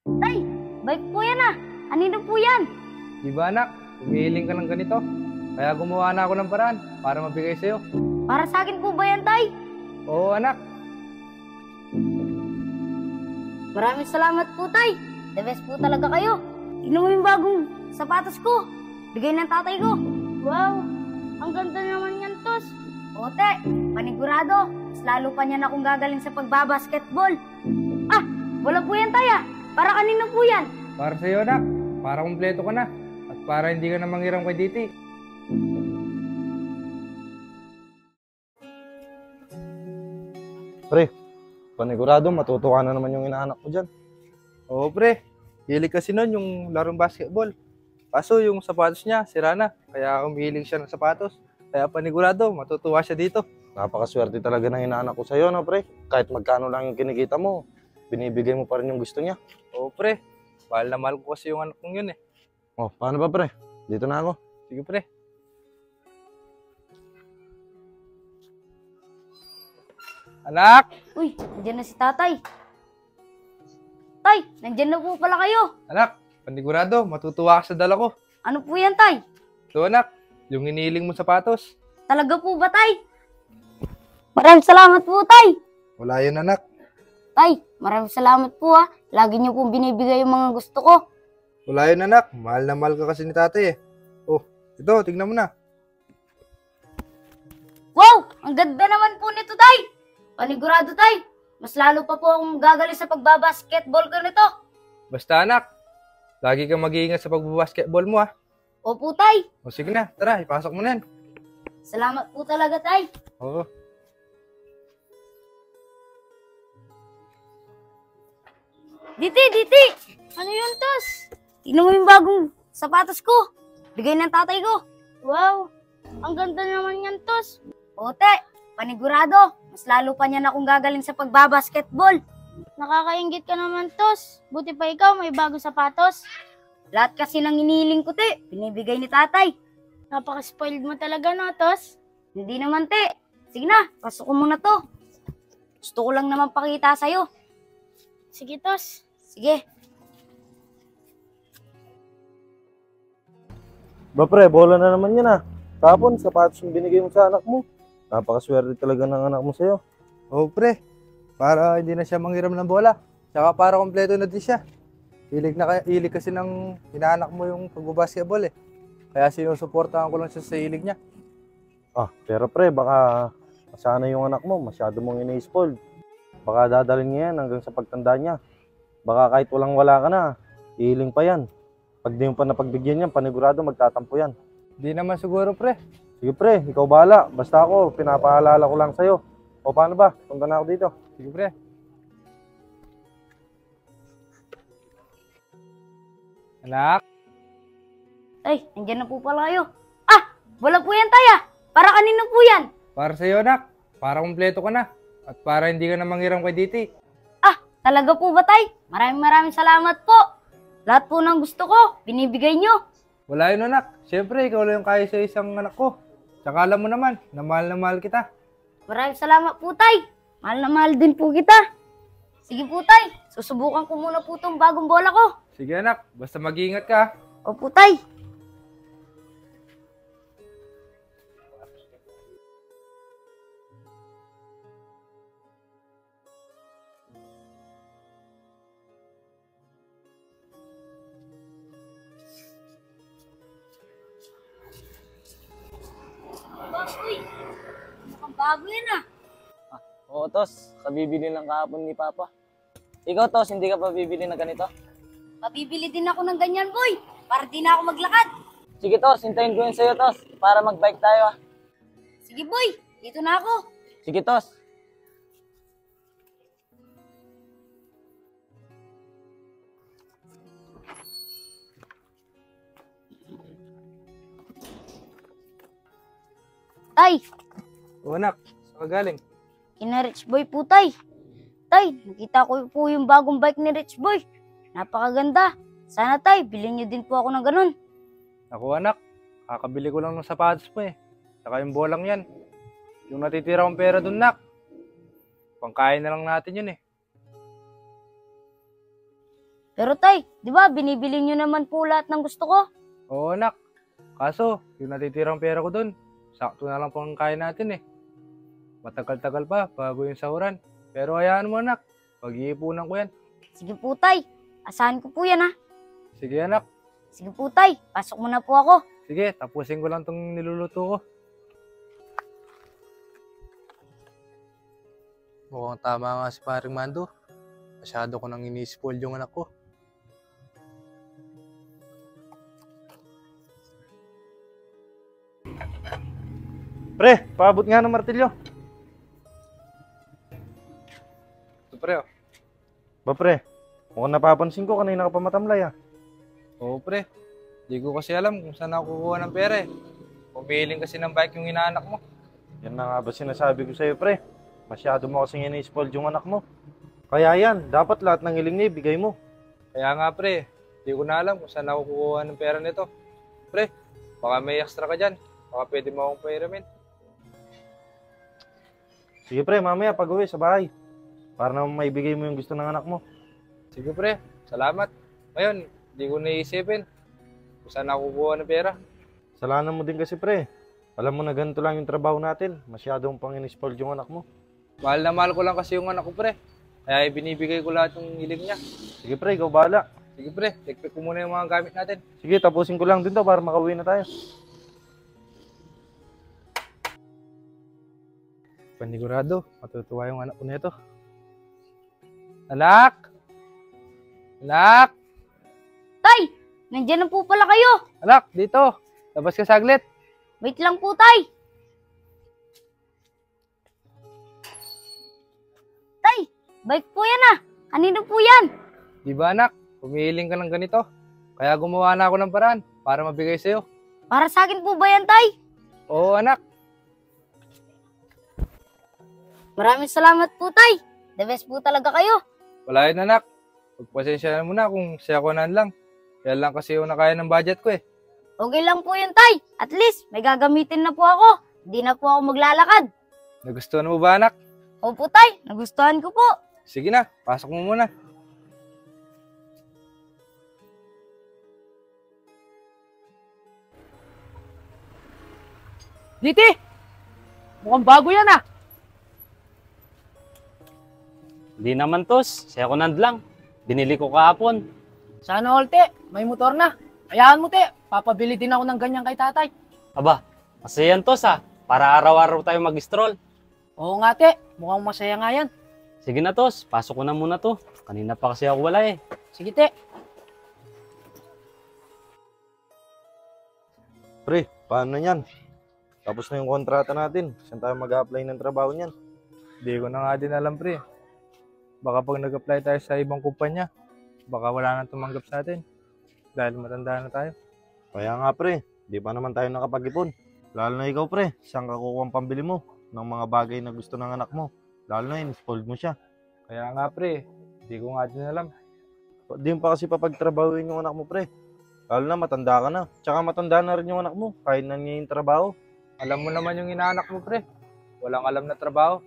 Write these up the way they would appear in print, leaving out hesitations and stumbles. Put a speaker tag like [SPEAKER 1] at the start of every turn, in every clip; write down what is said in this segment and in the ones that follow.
[SPEAKER 1] Tay, bike po yan ah. Anino po yan?
[SPEAKER 2] Di ba anak, umihiling ka ng ganito. Kaya gumawa na ako ng paraan para mabigay sa'yo.
[SPEAKER 1] Para sa akin po ba yan, Tay?
[SPEAKER 2] Oo anak,
[SPEAKER 1] Maraming salamat po, Tay. The best po talaga kayo. Tingnan mo yung bagong sapatos ko. Bigay ng tatay ko. Wow, ang ganda naman yan, Tos. Ote, panigurado. Mas lalo pa niyan akong gagaling sa pagbabasketball. Ah, wala po yan, Tay ah. Para kanino po yan?
[SPEAKER 2] para sa'yo anak. Para kumpleto ka na. At para hindi ka na manghiram kay Diti.
[SPEAKER 3] Pre, panigurado matutuwa na naman yung inaanak ko dyan.
[SPEAKER 2] Oo pre, hilig kasi nun yung larong basketball. Kaso yung sapatos niya, sira na. Kaya umihiling siya ng sapatos. Kaya panigurado, matutuwa siya dito.
[SPEAKER 3] Napakaswerte talaga ng inaanak ko sa'yo, no pre? Kahit magkano lang yung kinikita mo, binibigay mo pa rin yung gusto niya.
[SPEAKER 2] Oo pre, mahal na mahal ko kasi yung anak kong yun eh.
[SPEAKER 3] Oh, paano ba pre? Dito na ako.
[SPEAKER 2] Sige pre. Anak!
[SPEAKER 1] Uy, nandiyan na si tatay. Tay, nandiyan na po pala kayo.
[SPEAKER 2] Anak, panigurado, matutuwa ka sa dala ko.
[SPEAKER 1] Ano po yan, Tay?
[SPEAKER 2] So anak, yung hinihiling mo sapatos.
[SPEAKER 1] Talaga po ba, Tay? Maraming salamat po, Tay.
[SPEAKER 2] Wala yun anak.
[SPEAKER 1] Tay, maraming salamat po ah. Lagi niyo pong binibigay yung mga gusto ko.
[SPEAKER 2] Wala yun anak, mahal na mahal ka kasi ni tatay eh. Oh, ito, tignan mo na.
[SPEAKER 1] Wow, ang ganda naman po nito, Tay. Panigurado, Tay. Mas lalo pa po akong gagaling sa pagbabasketball ko nito.
[SPEAKER 2] Basta anak, lagi kang mag-iingat sa pagbabasketball mo ah.
[SPEAKER 1] Opo, Tay.
[SPEAKER 2] O sige na, tara, ipasok mo na yan.
[SPEAKER 1] Salamat po talaga, Tay.
[SPEAKER 2] Oo.
[SPEAKER 1] Diti! Ano yun, Tos? Tingnan mo yung bagong sapatos ko. Bigay ng tatay ko. Wow, ang ganda naman yan, Tos. Ote, panigurado. Mas lalo pa niyan akong gagaling sa pagbabasketball. Nakakaingit ka naman, Tos. Buti pa ikaw, may bagong sapatos. Lahat kasi nang inihiling ko, te, binibigay ni tatay. Napaka-spoiled mo talaga, no, Tos? Hindi naman, te. Sige na, pasok ko muna to. Gusto ko lang naman pakita sa'yo. Sige, Tos. Sige.
[SPEAKER 3] Ba pre, bola na naman yan ah. Kapon, sapatos yung binigay mo sa anak mo. Napakaswerte talaga ng anak mo sa'yo.
[SPEAKER 2] Oo pre, para hindi na siya manghiram ng bola. Tsaka para kompleto na din siya. Hilig kasi ng inaanak mo yung pagbabasketball eh. Kaya sinusuportahan ko lang siya sa hilig niya.
[SPEAKER 3] Ah, pero pre, baka masana yung anak mo, masyado mong ini-spoiled. Baka dadalhin niya yan hanggang sa pagtanda niya. Baka kahit walang-wala ka na, hihiling pa yan. Pag di mo pa napagbigyan yan, panigurado magtatampo yan.
[SPEAKER 2] Di naman siguro pre.
[SPEAKER 3] Sige pre, ikaw bahala. Basta ako, pinapaalala ko lang sa'yo. O paano ba? Punta na ako dito.
[SPEAKER 2] Sige pre. Anak,
[SPEAKER 1] Ay, nandiyan na po pala kayo. Ah, wala po yan, Tay ah. Para kanino po yan?
[SPEAKER 2] para sa'yo anak. Para kompleto ka na. At para hindi ka na manghiram kay Diti.
[SPEAKER 1] Ah, talaga po ba, Tay? Maraming salamat po. Lahat po ng gusto ko, binibigay nyo.
[SPEAKER 2] Wala yun anak. Siyempre, ikaw lang yung kaya sa isang anak ko. Tsaka alam mo naman, na mahal kita.
[SPEAKER 1] Maraming salamat po, Tay. Mahal na mahal din po kita. Sige po, Tay. Susubukan ko muna po itong bagong bola ko.
[SPEAKER 2] Sige anak, basta mag-iingat ka.
[SPEAKER 1] Opo, Tay. Uy, mukhang bago yan ah.
[SPEAKER 4] Oo, Tos. Kabibili lang kahapon ni Papa. Ikaw, Tos, hindi ka pa bibili na ganito?
[SPEAKER 1] Mabibili din ako ng ganyan, boy. Para di na ako maglakad.
[SPEAKER 4] Sige, Tos. Hintayin ko yun sa'yo, Tos. Para mag-bike tayo, ah.
[SPEAKER 1] Sige, boy. Dito na ako.
[SPEAKER 4] Sige, Tos.
[SPEAKER 1] Tay,
[SPEAKER 2] O anak, saan ka galing?
[SPEAKER 1] kina Rich Boy po, Tay. Tay, nakita ko po yung bagong bike ni Rich Boy. Napakaganda. Sana, Tay, bilhin niyo din po ako ng ganun.
[SPEAKER 2] Ako anak, kakabili ko lang ng sapatos mo eh. Saka yung bolang yan. Yung natitira kong pera dun nak. Pangkain na lang natin yun eh.
[SPEAKER 1] Pero tay, di ba binibili nyo naman po lahat ng gusto ko?
[SPEAKER 2] Oo anak, kaso yung natitirang pera ko doon, sakto na lang pang kaya natin eh. Matagal-tagal pa bago yung sahuran. Pero hayaan mo anak, pag-iipunan ko yan.
[SPEAKER 1] Sige po tay, asahan ko po yan ha.
[SPEAKER 2] Sige anak,
[SPEAKER 1] Sige po tay, pasok muna po ako.
[SPEAKER 2] sige tapusin ko lang tong niluluto ko. Mukhang tama nga si paring Mando. Masyado ko nang ini-spoil yung anak ko.
[SPEAKER 3] Pre, paabot nga ng martilyo.
[SPEAKER 2] Ito pre oh.
[SPEAKER 3] Ba pre, mukhang napapansin ko kanina ka pa matamlay ah.
[SPEAKER 2] Oo pre, di ko kasi alam kung saan ako kukuha ng pera eh. Pumiling kasi ng bike yung inaanak mo.
[SPEAKER 3] Yan na nga ba sinasabi ko sa'yo pre. Masyado mo kasing ini-spoil yung anak mo. Kaya yan, dapat lahat ng hiling niya ibigay mo.
[SPEAKER 2] Kaya nga pre, di ko na alam kung saan ako kukuha ng pera nito. Pre, baka may extra ka dyan. Baka pwede mo akong pairamin.
[SPEAKER 3] Sige pre, mamaya pag-uwi sa bahay. Para naman maibigay mo yung gusto ng anak mo.
[SPEAKER 2] Sige pre, salamat. Ngayon, di ko naisipin kung saan ako kukuha ng pera.
[SPEAKER 3] Salanan mo din kasi pre. Alam mo na ganito lang yung trabaho natin. Masyadong pang in-spoil yung anak mo.
[SPEAKER 2] Mahal na mahal ko lang kasi yung anak ko pre. Kaya binibigay ko lahat ng hiling niya.
[SPEAKER 3] Sige pre, ikaw bahala.
[SPEAKER 2] Sige pre, tikpik ko muna yung mga gamit natin.
[SPEAKER 3] Sige, tapusin ko lang din to para makauwi na tayo.
[SPEAKER 2] Panigurado, matutuwa yung anak ko nito. Anak! Anak!
[SPEAKER 1] Tay, nandiyan na po pala kayo.
[SPEAKER 2] Anak, dito! Labas ka saglit.
[SPEAKER 1] Wait lang po tay. Tay, bike po yan ah. Kanino po yan?
[SPEAKER 2] Di ba anak, pumihiling ka ng ganito. Kaya gumawa na ako ng paraan para mabigay sa'yo.
[SPEAKER 1] Para sa akin po ba yan tay?
[SPEAKER 2] Oo anak,
[SPEAKER 1] Maraming salamat po tay. The best po talaga kayo.
[SPEAKER 2] wala yun anak. Pagpasensya mo na kung siya ko na lang. Kaya lang kasi yung nakaya ng budget ko eh.
[SPEAKER 1] Okay lang po yun tay. At least may gagamitin na po ako. Hindi na po ako maglalakad.
[SPEAKER 2] Nagustuhan mo ba anak?
[SPEAKER 1] Opo tay, nagustuhan ko po.
[SPEAKER 2] Sige na, pasok mo muna.
[SPEAKER 5] Diti! Mukhang bago yan ah!
[SPEAKER 4] Hindi naman, Tos. Second hand lang. Binili ko kahapon.
[SPEAKER 5] Sana all, te. May motor na. Hayaan mo, te. Papabili din ako ng ganyan kay tatay.
[SPEAKER 4] Aba, masaya yan, Tos ah. Para araw-araw tayo mag-stroll.
[SPEAKER 5] Oo nga, te. Mukhang masaya nga yan.
[SPEAKER 4] Sige na, Tos. Pasok ko na muna to. Kanina pa kasi ako wala eh.
[SPEAKER 5] Sige, te.
[SPEAKER 3] Pre, paano yan? Tapos na yung kontrata natin. Saan tayo mag-a-apply ng trabaho niyan?
[SPEAKER 2] Hindi ko na nga din alam pre. Baka pag nag-apply tayo sa ibang kumpanya, baka wala nang tumanggap sa atin. Dahil matanda na tayo.
[SPEAKER 3] Kaya nga pre, di pa naman tayo nakapag-ipon. Lalo na ikaw pre, saan ka kukuha ang pambili mo ng mga bagay na gusto ng anak mo? Lalo na yun, spoiled mo siya.
[SPEAKER 2] Kaya nga pre, hindi ko nga din alam.
[SPEAKER 3] Di mo pa kasi papagtrabahuin yung anak mo pre. Lalo na matanda ka na. Tsaka matanda na rin yung anak mo, kahit na niya yung trabaho.
[SPEAKER 2] Alam mo naman yung inaanak mo pre. Walang alam na trabaho.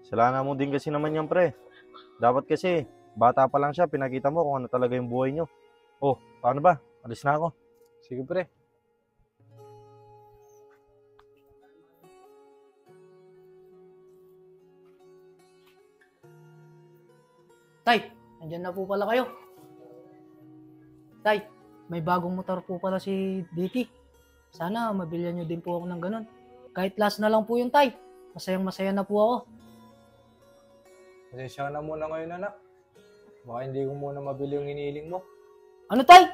[SPEAKER 3] Salanan mo din kasi naman yan pre. Dapat kasi, bata pa lang siya, pinakita mo kung ano talaga yung buhay nyo. Oh, paano ba? Alis na ako.
[SPEAKER 2] Sige pre.
[SPEAKER 5] Tay, nandyan na po pala kayo. Tay, may bagong motor po pala si Diti. Sana mabilhan nyo din po ako ng ganun. Kahit last na lang po yung tay. Masayang masaya na po ako.
[SPEAKER 2] Pasensya ka na muna ngayon anak. Baka hindi ko muna mabili yung inihiling mo.
[SPEAKER 5] Ano tay?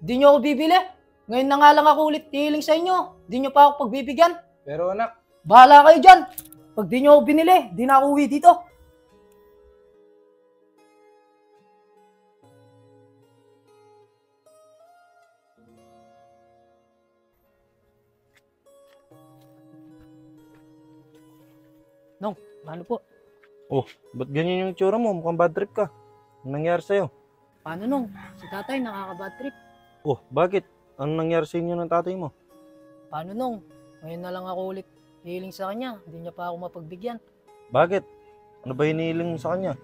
[SPEAKER 5] Di nyo ako bibili? Ngayon na nga lang ako ulit hiling sa inyo. Di nyo pa ako pagbibigyan.
[SPEAKER 2] Pero anak,
[SPEAKER 5] Bahala kayo dyan. Pag di nyo ako binili, di na ako uwi dito. Nong, ano po?
[SPEAKER 3] Oh, ba't ganyan yung itsura mo? Mukhang bad trip ka. Anong nangyari sa'yo?
[SPEAKER 5] Paano nung? Si tatay nakaka-bad trip.
[SPEAKER 3] Oh, bakit? Anong nangyari sa inyo ng tatay mo?
[SPEAKER 5] Paano nung? Ngayon na lang ako ulit hiling sa kanya. Hindi niya pa ako mapagbigyan.
[SPEAKER 3] Bakit? Ano ba hinihiling mo sa kanya?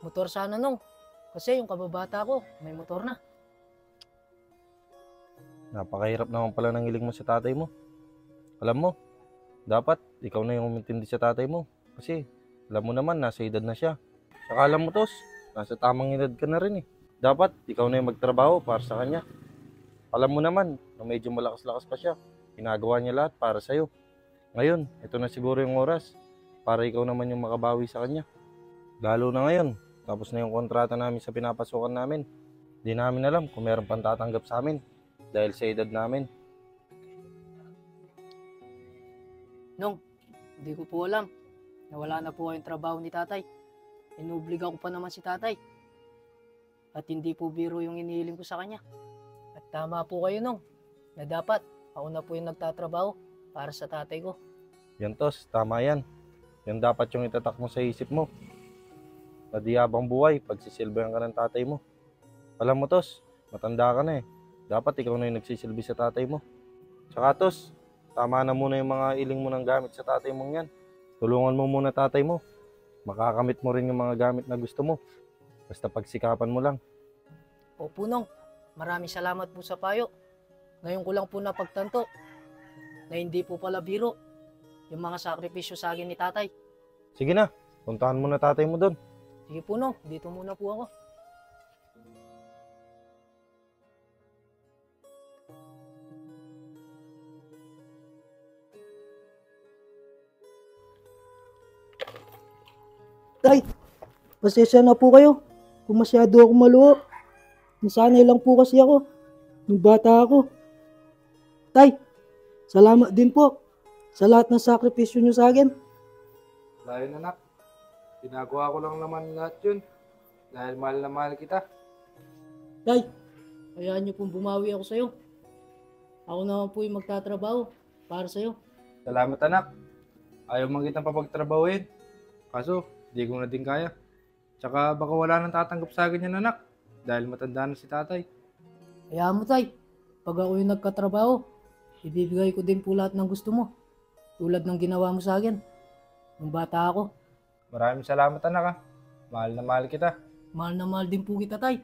[SPEAKER 5] Motor sana nung. Kasi yung kababata ko, may motor na.
[SPEAKER 3] Napakahirap naman pala ng hiling mo sa tatay mo. Alam mo, dapat ikaw na yung umintindi sa tatay mo. Kasi alam mo naman, nasa edad na siya. Saka alam mo, Tos, nasa tamang edad ka na rin eh. Dapat ikaw na yung magtrabaho para sa kanya. Alam mo naman na medyo malakas-lakas pa siya. Ginagawa niya lahat para sa'yo. Ngayon, ito na siguro yung oras para ikaw naman yung makabawi sa kanya. Lalo na ngayon, tapos na yung kontrata namin sa pinapasukan namin. Di namin alam kung meron pang tatanggap sa amin dahil sa edad namin.
[SPEAKER 5] Nung, hindi ko po alam na wala na po kayong trabaho ni tatay. Inuobliga ko pa naman si tatay. At hindi po biro yung inihiling ko sa kanya. At tama po kayo nung, na dapat ako na po yung nagtatrabaho para sa tatay ko.
[SPEAKER 3] Yan, Tos, tama yan. Yan dapat yung itatak mo sa isip mo. Na di habang buhay, pagsisilbihan ka ng tatay mo. Alam mo, Tos, matanda ka na eh. Dapat ikaw na yung nagsisilbi sa tatay mo. Tsaka, Tos, tama na muna yung mga iling mo ng gamit sa tatay mong yan. Tulungan mo muna tatay mo. Makakamit mo rin yung mga gamit na gusto mo. Basta pagsikapan mo lang.
[SPEAKER 5] Opo nung, maraming salamat po sa payo. Ngayon ko lang po napagtanto na hindi po pala biro yung mga sakripisyo sa akin ni tatay.
[SPEAKER 3] Sige na, puntahan mo na tatay mo doon.
[SPEAKER 5] Sige po nung, dito muna po ako. Tay, pasensya na po kayo kung masyado ako maluho. Nasanay lang po kasi ako nung bata ako. Tay, salamat din po sa lahat ng sakripisyo nyo sa akin.
[SPEAKER 2] Dahil anak, ginagawa ko lang naman lahat yun. Dahil mahal na mahal kita.
[SPEAKER 5] Tay, hayaan nyo pong bumawi ako sa'yo. Ako naman po yung magtatrabaho para sa'yo.
[SPEAKER 2] Salamat anak. Ayaw man kitang papagtrabahuin. Kaso, di ko na din kaya. Tsaka baka wala nang tatanggap sa akin yan anak. Dahil matanda na si tatay.
[SPEAKER 5] Hayaan mo tay, pag ako yung nagkatrabaho, ibibigay ko din po lahat ng gusto mo. Tulad ng ginawa mo sa akin nung bata ako.
[SPEAKER 2] Maraming salamat anak ha. Mahal na mahal kita.
[SPEAKER 5] Mahal na mahal din po kita tay.